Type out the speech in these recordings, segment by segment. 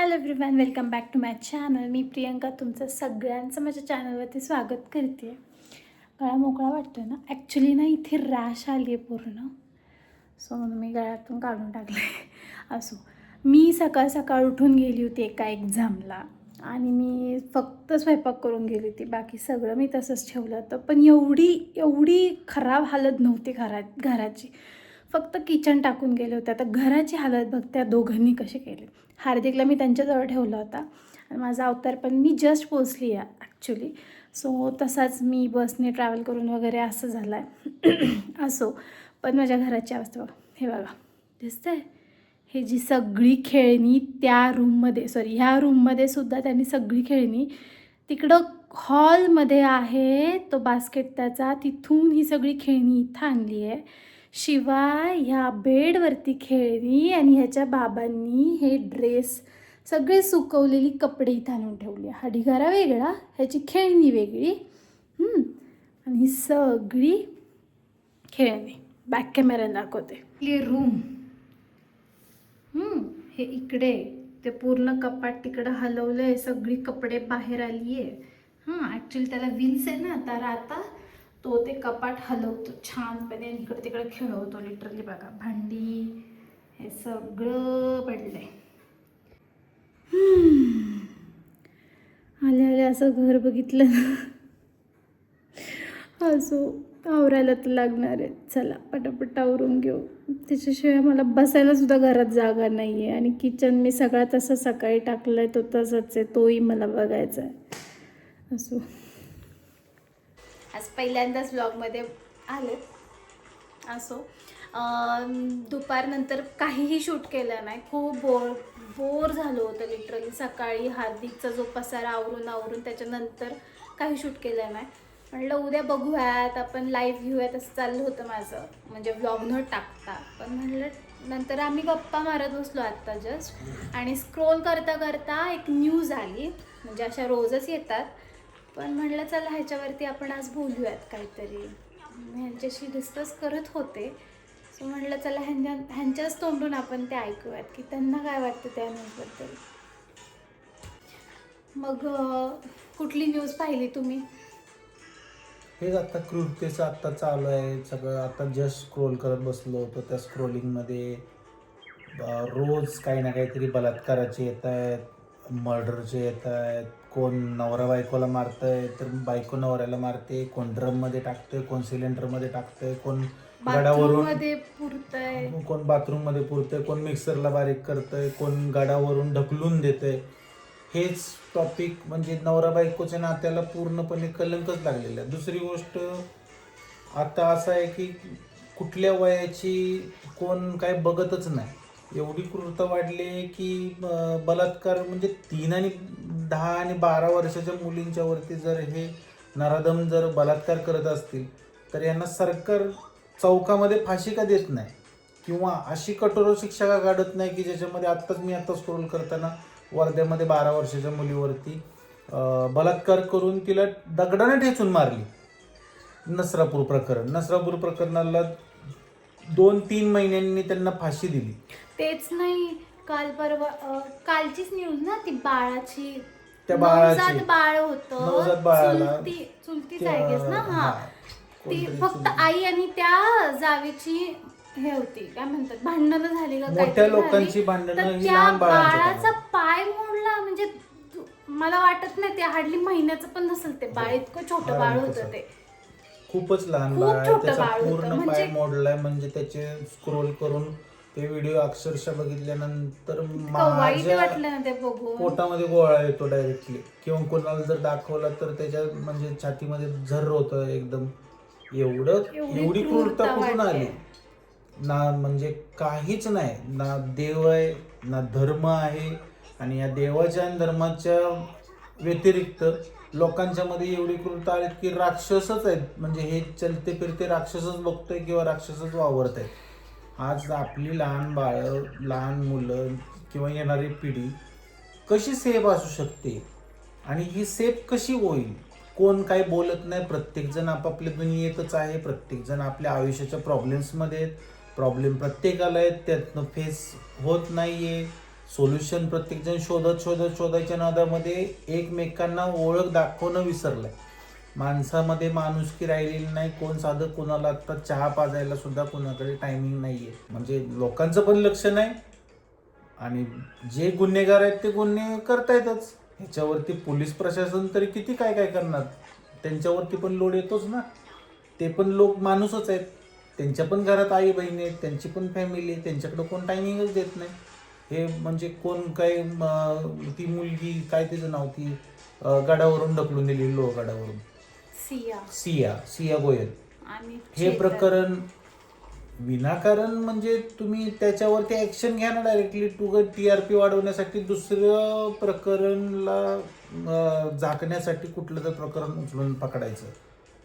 Hello everyone, welcome back to my channel. मी प्रियंका तुमचं सगळ्यांचं माझ्या चॅनलवरती स्वागत करते. गळा मोकळा वाटतो ना. ॲक्च्युली ना इथे रॅश आली आहे पूर्ण, सो म्हणून मी गळ्यातून काढून टाकलं आहे. असो, मी सकाळ सकाळ उठून गेली होती एका एक्झामला आणि मी फक्त स्वयंपाक करून गेली होती. बाकी सगळं मी तसंच ठेवलं होतं. पण एवढी खराब हालत नव्हती घराची. फक्त किचन टाकून गेले होते. आता घराची हालत बघ त्या दोघांनी कशी केली. हार्दिकला मी त्यांच्याजवळ ठेवला होता आणि माझा अवतार पण मी जस्ट पोचली आहे ॲक्च्युली. सो तसाच मी बसने ट्रॅव्हल करून वगैरे असं झालं आहे. असो, पण माझ्या घराची अवस्था बघा. हे बघा, दिसतंय? हे जी सगळी खेळणी त्या रूममध्ये, ह्या रूममध्ये सुद्धा त्यांनी सगळी खेळणी तिकडं हॉलमध्ये आहे तो बास्केट त्याचा, तिथून ही सगळी खेळणी इथं आणली आहे. शिवाय ह्या बेडवरती खेळणी आणि ह्याच्या बाबांनी हे ड्रेस सगळे सुकवलेली कपडे इथं आणून ठेवली. हा ढिगारा वेगळा, ह्याची खेळणी वेगळी. आणि ही सगळी खेळणी बॅक कॅमेऱ्याने दाखवते. हे रूम, हे इकडे ते पूर्ण कपाट तिकडं हलवलं आहे, सगळी कपडे बाहेर आली आहे. ॲक्च्युली त्याला व्हील्स आहे ना, तर आता तो ते कपाट हलवतो छानपणे आणि इकडे तिकडे खेळवतो. लिटरली बघा, भांडी हे सगळं पडलंय. आले आले असं घर बघितलं ना, असो आवरायला तर लागणार आहे. चला पटापट आवरून घेऊ. त्याच्याशिवाय मला बसायला सुद्धा घरात जागा नाही आहे. आणि किचन मी सगळा तसं सकाळी टाकलं आहे, तो तसंच आहे, तोही मला बघायचा आहे. असो, आज पहिल्यांदाच ब्लॉगमध्ये आले. असो, दुपारनंतर काहीही शूट केलं नाही. खूप बोर झालं होतं लिटरली. सकाळी हार्दिकचा जो पसारा आवरून त्याच्यानंतर काही शूट केलं नाही. म्हटलं उद्या बघूयात, आपण लाईव्ह घेऊयात, असं चाललं होतं माझं, म्हणजे व्लॉग न टाकता. पण म्हटलं नंतर आम्ही गप्पा मारत बसलो आत्ता जस्ट, आणि स्क्रोल करता करता एक न्यूज आली. म्हणजे अशा रोजच येतात, पण म्हटलं चला ह्याच्यावरती आपण आज बोलूयात काहीतरी. ह्यांच्याशी डिस्कस करत होते. सो म्हटलं चला ह्यांच्याच तोंडून आपण ते ऐकूयात की त्यांना काय वाटतं त्या न्यूजबद्दल. मग कुठली न्यूज पाहिली तुम्ही? हेच आता क्रूरतेचं आत्ता चालू आहे सगळं. आता जस्ट स्क्रोल करत बसलो होतो. त्या स्क्रोलिंगमध्ये रोज काही ना काहीतरी बलात्काराचे येत आहेत, मर्डरचे येत आहेत. कोण नवरा बायकोला मारतंय तर बायको नवऱ्याला मारते, कोण ड्रममध्ये टाकतंय, कोण सिलेंडरमध्ये टाकतंय, कोण गडावरून पुरतंय, कोण बाथरूममध्ये पुरतंय, कोण मिक्सरला बारीक करतंय, कोण गडावरून ढकलून देतंय. हेच टॉपिक म्हणजे नवरा बायकोच्या नात्याला पूर्णपणे कलंकच लागलेला आहे. दुसरी गोष्ट आता असं आहे की कुठल्या वयाची कोण काय बघतच नाही. एवढी क्रूरता वाढली की बलात्कार म्हणजे 3 आणि 10 आणि 12 वर्षाच्या मुलींच्या वरती जर हे नराधम जर बलात्कार करत असतील तर यांना सरकार चौकामध्ये फाशी का देत नाही, किंवा अशी कठोर शिक्षा का काढत नाही की ज्याच्यामध्ये मी आता स्क्रोल करताना वर्ध्यामध्ये 12 वर्षाच्या मुलीवरती बलात्कार करून तिला दगडाने ठेचून मारली. नसरापूर प्रकरणाला 2-3 महिन्यांनी त्यांना फाशी दिली. तेच नाही, काल परवा कालचीच न्यूज ना ती बाळाची. त्या बाळाची नवजात बाळ होतं, नवजात बाळाला चुलतीच आहे गेस ना. ती फक्त आई आणि त्या जावेची हे होती, काय म्हणतात, भांडणं झाली का, मोठ्या लोकांची भांडणं ही लहान बाळाचा पाय मोडला. म्हणजे मला वाटत नाही ते हार्डली महिन्याचं पण नसेल ते बाळ, इतकं छोटं बाळ होतं ते. खूपच लहान खूप बाळ आहे. छोटं त्याचा बाळ होतं. पूर्ण म्हणजे पाय मोडलाय. म्हणजे त्याचे स्क्रोल करून ते व्हिडिओ अक्षरशः बघितल्यानंतर वाईट माझ्या वाटलं ना ते बघून. पोटामध्ये गोळा येतो डायरेक्टली. किंवा कोणाला जर दाखवला तर त्याच्या म्हणजे छातीमध्ये झर्र होतं एकदम. एवढी क्रूरता कुठून आली ना. म्हणजे काहीच नाही ना. देव आहे ना धर्म आहे. आणि या देवाच्या आणि धर्माच्या व्यतिरिक्त लोकांच्या मध्ये एवढी क्रूरता आली की राक्षसच आहेत. म्हणजे हे चलते फिरते राक्षसच बघतोय किंवा राक्षसच वावरत आहेत. आज आपली लहान बाळं, लहान मुलं किंवा येणारी पिढी कशी सेफ असू शकते आणि ही सेफ कशी होईल? कोण काही बोलत नाही. प्रत्येकजण आपापल्या दुनियेतच आहे. प्रत्येकजण आपल्या आयुष्याच्या प्रॉब्लेम्समध्ये आहेत. प्रॉब्लेम प्रत्येकाला आहेत, त्यातनं फेस होत नाही आहे. सोल्युशन प्रत्येकजण शोधायच्या नादामध्ये एकमेकांना ओळख दाखवणं विसरलंय. माणसामध्ये माणुसकी राहिलेली नाही. कोण साधं कोणाला आता चहा पाजायला सुद्धा कोणाकडे टायमिंग नाहीये. म्हणजे लोकांचं पण लक्ष नाही आणि जे गुन्हेगार आहेत ते गुन्हे करतायतच. ह्याच्यावरती पोलीस प्रशासन तरी किती काय काय करणार. त्यांच्यावरती पण लोड येतोच ना. ते पण लोक माणूसच आहेत. त्यांच्या पण घरात आई बहिणी आहेत, त्यांची पण फॅमिली आहे, त्यांच्याकडे कोण टायमिंगच देत नाही. हे म्हणजे कोण काय ती मुलगी काय तिचं नाव, ती गडावरून ढकलून दिली, लोहगडावरून, सिया गोयल. आणि हे प्रकरण विनाकारण म्हणजे तुम्ही त्याच्यावरती ऍक्शन घ्या ना डायरेक्टली. TRP वाढवण्यासाठी दुसरं प्रकरणला झाकण्यासाठी कुठलं तर प्रकरण उचलून पकडायचं,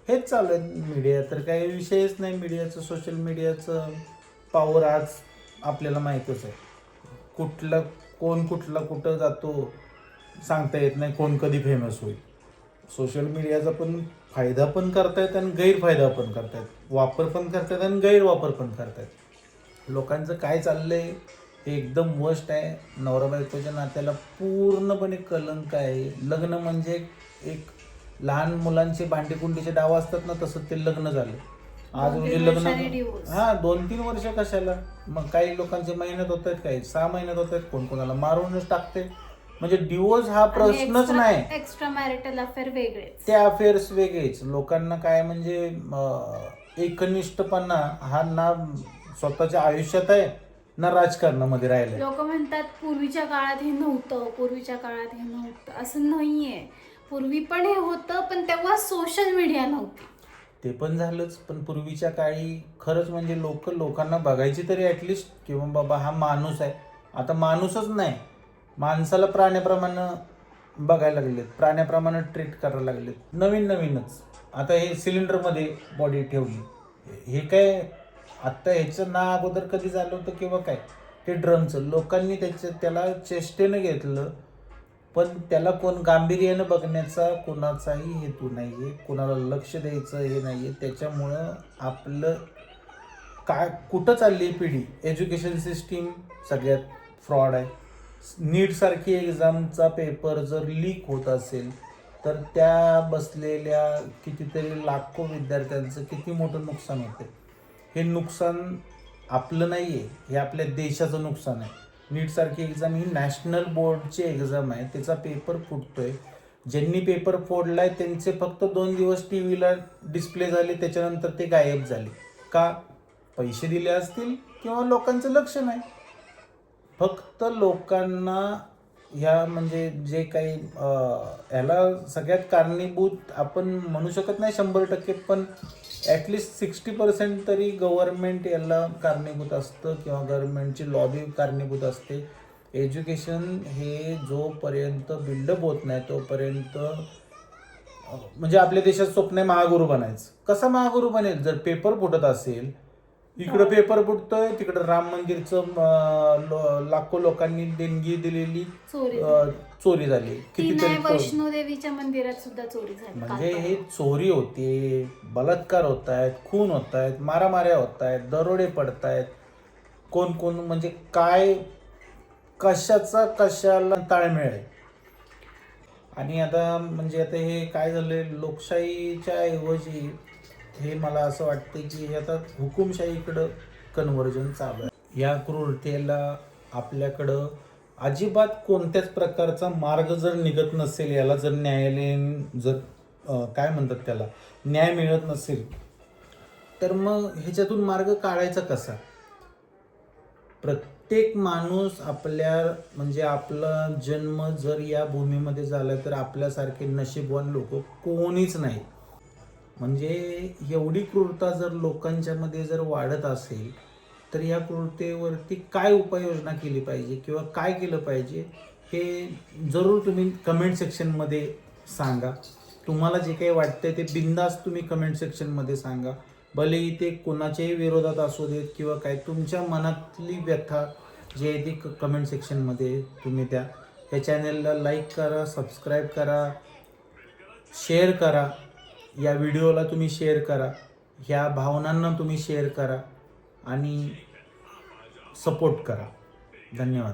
हेच चालू आहे. मीडिया तर काही विषयच नाही. मीडियाचं, सोशल मीडियाचं पॉवर आज आपल्याला माहीतच आहे. कोण कुठं जातो सांगता येत नाही. कोण कधी फेमस होईल. सोशल मीडियाचा पण फायदा पण करतायत आणि गैरफायदा पण करतायत. वापर पण करतायत आणि गैरवापर पण करतायत. लोकांचं काय चाललंय हे एकदम वर्स्ट आहे. नवरा बायकोच्या नात्याला पूर्णपणे कलंक आहे. लग्न म्हणजे एक लहान मुलांचे भांडेकुंडीचे डाव असतात ना, तसं ते लग्न झालं. आज म्हणजे लग्न 2-3 वर्ष कशाला. मग काही लोकांचे महिन्यात होत आहेत, काही 6 महिन्यात होत आहेत, कोण कोणाला मारूनच टाकते. म्हणजे डिवोर्स हा प्रश्नच नाही. एक्स्ट्रा मॅरिटल अफेअर वेगळेच, ते अफेअर्स वेगळेच. लोकांना काय म्हणजे एकनिष्ठपणा हा ना स्वतःच्या आयुष्यात आहे ना राजकारणामध्ये राहिलाय. लोक म्हणतात पूर्वीच्या काळात हे नव्हतं. असं नाहीये. पूर्वी पण हे होतं, पण तेव्हा सोशल मीडिया नव्हती. ते पण झालंच. पण पूर्वीच्या काळी खरंच म्हणजे लोकांना बघायची तरी ॲटलिस्ट किंवा बाबा हा माणूस आहे. आता माणूसच नाही, माणसाला प्राण्याप्रमाणे बघायला लागलेत, प्राण्याप्रमाणे ट्रीट करायला लागलेत. नवीनच आता हे सिलेंडरमध्ये बॉडी ठेवली. हे काय आत्ता ह्याचं ना अगोदर कधी झालं होतं किंवा काय, ते ड्रमचं लोकांनी त्याला चेष्टेनं घेतलं. पण त्याला कोण गांभीर्यानं बघण्याचा कोणाचाही हेतू नाही आहे. कोणाला लक्ष द्यायचं हे नाही आहे. त्याच्यामुळं आपलं काय कुठं चालली पिढी. एज्युकेशन सिस्टीम सगळ्यात फ्रॉड आहे. नीटसारखी एक्झामचा पेपर जर लीक होत असेल तर त्या बसलेल्या कितीतरी लाखो विद्यार्थ्यांचं किती मोठं नुकसान होते. हे नुकसान आपलं नाही आहे, हे आपल्या देशाचं नुकसान आहे. नीटसारखी एक्झाम ही नॅशनल बोर्डची एक्झाम आहे. त्याचा पेपर फुटतोय. ज्यांनी पेपर फोडलाय त्यांचे फक्त 2 दिवस TVला डिस्प्ले झाले, त्याच्यानंतर ते गायब झाले. का? पैसे दिले असतील किंवा लोकांचं लक्ष नाही. फक्त लोकांना ह्या म्हणजे जे काही ह्याला सगळ्यात कारणीभूत आपण म्हणू शकत नाही 100%, पण ॲटलिस्ट 60% तरी गव्हर्नमेंट याला कारणीभूत असतं किंवा गव्हर्नमेंटची लॉबी कारणीभूत असते. एज्युकेशन हे जोपर्यंत बिल्डअप होत नाही तोपर्यंत म्हणजे आपल्या देशात स्वप्न आहे महागुरू बनायचं. कसा महागुरू बनेल? जर पेपर फुटत असेल, इकडं पेपर फुटतोय, तिकडं राम मंदिरचं लाखो लोकांनी देणगी दिलेली चोरी झाली. कितीतरी वैष्णोदेवीच्या मंदिरात सुद्धा चोरी झाली. म्हणजे हे चोरी होते, बलात्कार होत आहेत, खून होत आहेत, मारामाऱ्या होत आहेत, दरोडे पडत आहेत. कोण म्हणजे काय कशाला ताळमेळ आहे. आणि आता म्हणजे आता हे काय झालंय, लोकशाहीच्या ऐवजी हे मला असं वाटते की हे आता हुकुमशाहीकडं कन्व्हर्जन चालू आहे. या क्रूरतेला आपल्याकडं अजिबात कोणत्याच प्रकारचा मार्ग जर निघत नसेल, याला जर न्यायालयीन जर काय म्हणतात त्याला न्याय मिळत नसेल, तर मग ह्याच्यातून मार्ग काढायचा कसा? प्रत्येक माणूस म्हणजे आपला जन्म जर या भूमीमध्ये झाला तर आपल्यासारखे नशीबवान लोक कोणीच नाही. म्हणजे एवढी क्रूरता जर लोकांच्या मध्ये जर वाढत असेल तर या क्रूरतेवरती काय उपाययोजना केली पाहिजे किंवा काय केलं पाहिजे हे जरूर तुम्ही कमेंट सेक्शनमध्ये सांगा. तुम्हाला जे काही वाटतंय ते बिंदास तुम्ही कमेंट सेक्शनमध्ये सांगा. भले ते कोणाच्याही विरोधात असू देत किंवा काय, तुमच्या मनातली व्यथा जी आहे ती कमेंट सेक्शनमध्ये तुम्ही द्या. या चॅनलला लाईक करा, सबस्क्राईब करा, शेअर करा. या व्हिडिओला तुम्ही शेअर करा, ह्या भावनांना तुम्ही शेअर करा आणि सपोर्ट करा. धन्यवाद.